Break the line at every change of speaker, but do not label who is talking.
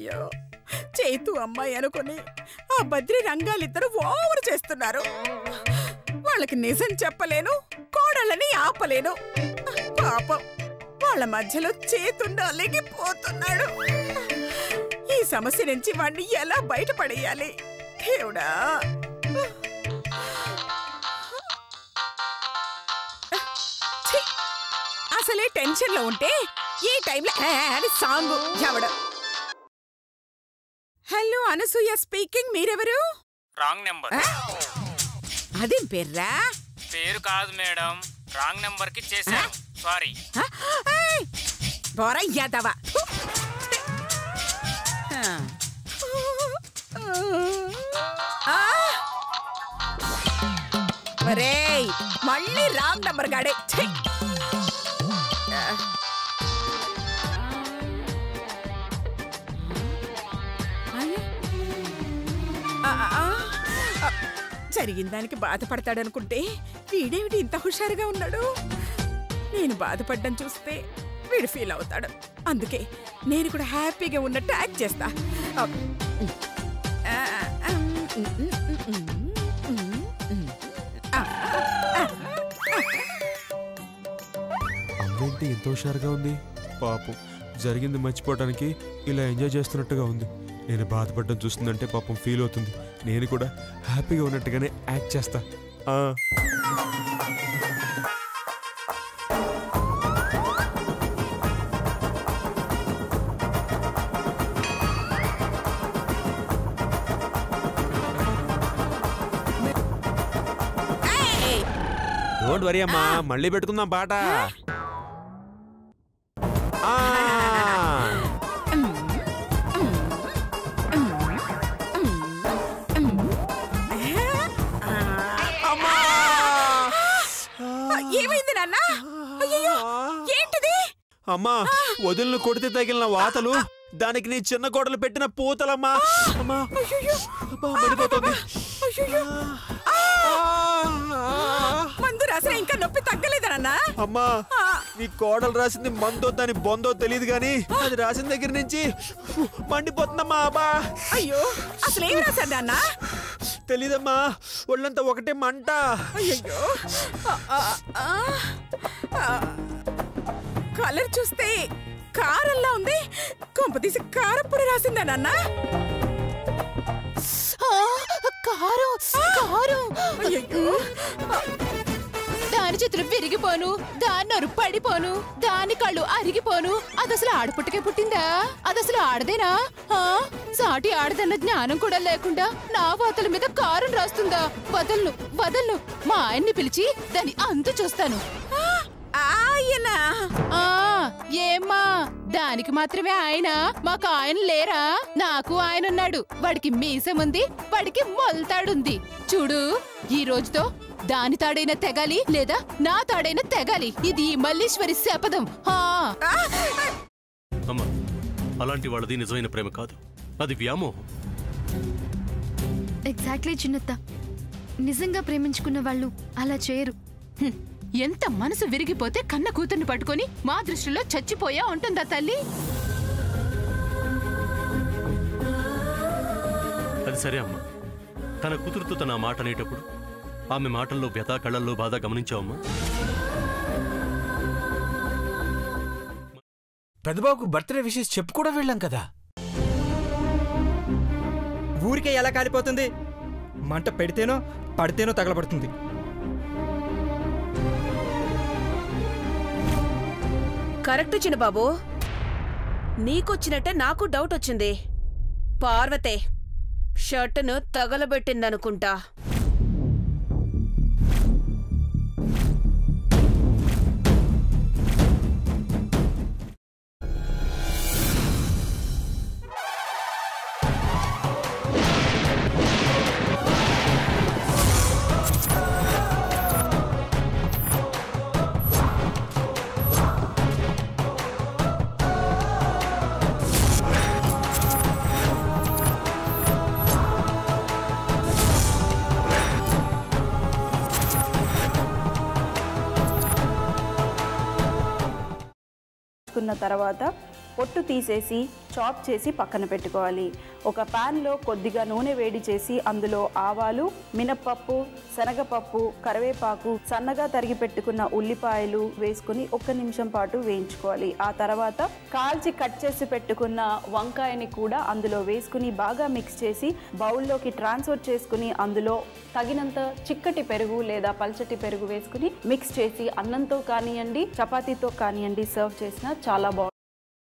అయ్యో చేతు అమ్మాయి అనుకుని ఆ బద్రి రంగాలిద్దరూ ఓవర్ చేస్తున్నారు. వాళ్ళకి నిజం చెప్పలేను, కోడళ్ళని ఆపలేను. పాపం వాళ్ళ మధ్యలో చేతుండా అలిగిపోతున్నాడు. ఈ సమస్య నుంచి వాణ్ణి ఎలా బయటపడేయాలి దేవుడా? అసలే టెన్షన్ లో ఉంటే ఈ టైంలో అని సాంగ్ ఎవడం. హలో అనసూయ స్పీకింగ్, మీరెవరు?
Wrong number.
అదేం పేర్రా?
పేరు కాదు మేడం, రాంగ్ నెంబర్ కి చేశాను, సారీ.
బోరా యాదవా. ఒరేయ్ మళ్ళీ రాంగ్ నంబర్ గాడే. జరిగిన దానికి బాధపడతాడనుకుంటే వీడేమిటి ఇంత హుషారుగా ఉన్నాడు? నేను బాధపడ్డం చూస్తే వీడు ఫీల్ అవుతాడు. అందుకే నేను కూడా హ్యాపీగా ఉన్నట్టు యాక్ట్ చేస్తా.
అమ్మేంటి ఎంత హుషారుగా ఉంది? పాపం జరిగింది మర్చిపోవడానికి ఇలా ఎంజాయ్ చేస్తున్నట్టుగా ఉంది. నేను బాధపడడం చూస్తుందంటే పాపం ఫీల్ అవుతుంది. నేను కూడా హ్యాపీగా ఉన్నట్టుగానే యాక్ట్ చేస్తా. డోంట్ వరీ అమ్మా, మళ్ళీ పెట్టుకుందాం పాట.
ఏమైంది నాన్న? ఏంటిది?
అమ్మా వదిలిన కొడితే తగిలిన వాతలు, దానికి నీ చిన్న కోడలు పెట్టిన పూతలమ్మా. అమ్మా మడిపోతుంది.
మందు రాసిన ఇంకా నొప్పి తగ్గలేదా నాన్న?
అమ్మా నీ కోడలు రాసింది మందో దాని బొందో తెలియదు గాని అది రాసిన దగ్గర నుంచి మండిపోతుందమ్మా. అబ్బా
అయ్యో అసలు ఏం రాశారు నాన్న?
తెలీదమ్మా, ఒళ్ళంతా ఒకటే మంట.
అయ్యో కలర్ చూస్తే కారంలా ఉంది. కొంపతీసి కారప్పొడి రాసిందా నాన్న?
దాని చేతులు విరిగిపోను, దాని నొరు పడిపోను, దాని కళ్ళు అరిగిపోను. అదసలు ఆడపుట్టకే పుట్టిందా? అదసలు ఆడదేనా? సాటి ఆడదన్న జ్ఞానం కూడా లేకుండా నా వాతల మీద కారం రాస్తుందా? వదలను వదలను, మా ఆయన్ని పిలిచి దాన్ని అంతు చూస్తాను.
ఆయన
ఏమ్మా దానికి మాత్రమే ఆయన, మాకు ఆయన లేరా? నాకు ఆయన ఉన్నాడు. వాడికి మీసం ఉంది, వాడికి మొలతాడుంది. చూడు ఈ రోజుతో దాని తాడైనా తెగాలి, లేదా నా తాడైనా తెగాలి. ఇది మల్లీశ్వరి శపథం.
అమ్మా అలాంటి వాళ్ళది నిజమైన ప్రేమ కాదు, అది వ్యామోహం.
ఎగ్జాక్ట్లీ చిన్నత్త, నిజంగా ప్రేమించుకున్న వాళ్ళు అలా చేయరు.
ఎంత మనసు విరిగిపోతే కన్న కూతుర్ని పట్టుకొని మా దృష్టిలో చచ్చిపోయా ఉంటుందా తల్లి?
అది సరే అమ్మా, తన కూతురుతో తన మాట అనేటప్పుడు ఆమె మాటల్లో వ్యథ, కళ్ళల్లో బాధ గమనించావమ్మా?
పెద్దబాబుకు బర్త్డే విషెస్ చెప్పు కూడా వెళ్ళాం కదా.
ఊరికే ఎలా కాలిపోతుంది? మంట పెడితేనో పడితేనో తగలబడుతుంది.
కరెక్ట్ చిన్నబాబు, నీకొచ్చినట్టే నాకు డౌట్ వచ్చింది. పార్వతే షర్టును తగలబెట్టిందనుకుంటా.
తర్వాత పొట్టు తీసేసి చాప్ చేసి పక్కన పెట్టుకోవాలి. ఒక ప్యాన్లో కొద్దిగా నూనె వేడి చేసి అందులో ఆవాలు, మినప్పప్పు, శనగపప్పు, కరివేపాకు, సన్నగా తరిగి పెట్టుకున్న ఉల్లిపాయలు వేసుకుని 1 నిమిషం పాటు వేయించుకోవాలి. ఆ తర్వాత కాల్చి కట్ చేసి పెట్టుకున్న వంకాయని కూడా అందులో వేసుకుని బాగా మిక్స్ చేసి బౌల్లోకి ట్రాన్స్ఫర్ చేసుకుని అందులో తగినంత చిక్కటి పెరుగు లేదా పల్చటి పెరుగు వేసుకుని మిక్స్ చేసి అన్నంతో కానివ్వండి, చపాతీతో కానివ్వండి సర్వ్ చేసినా చాలా బాగుంటుంది.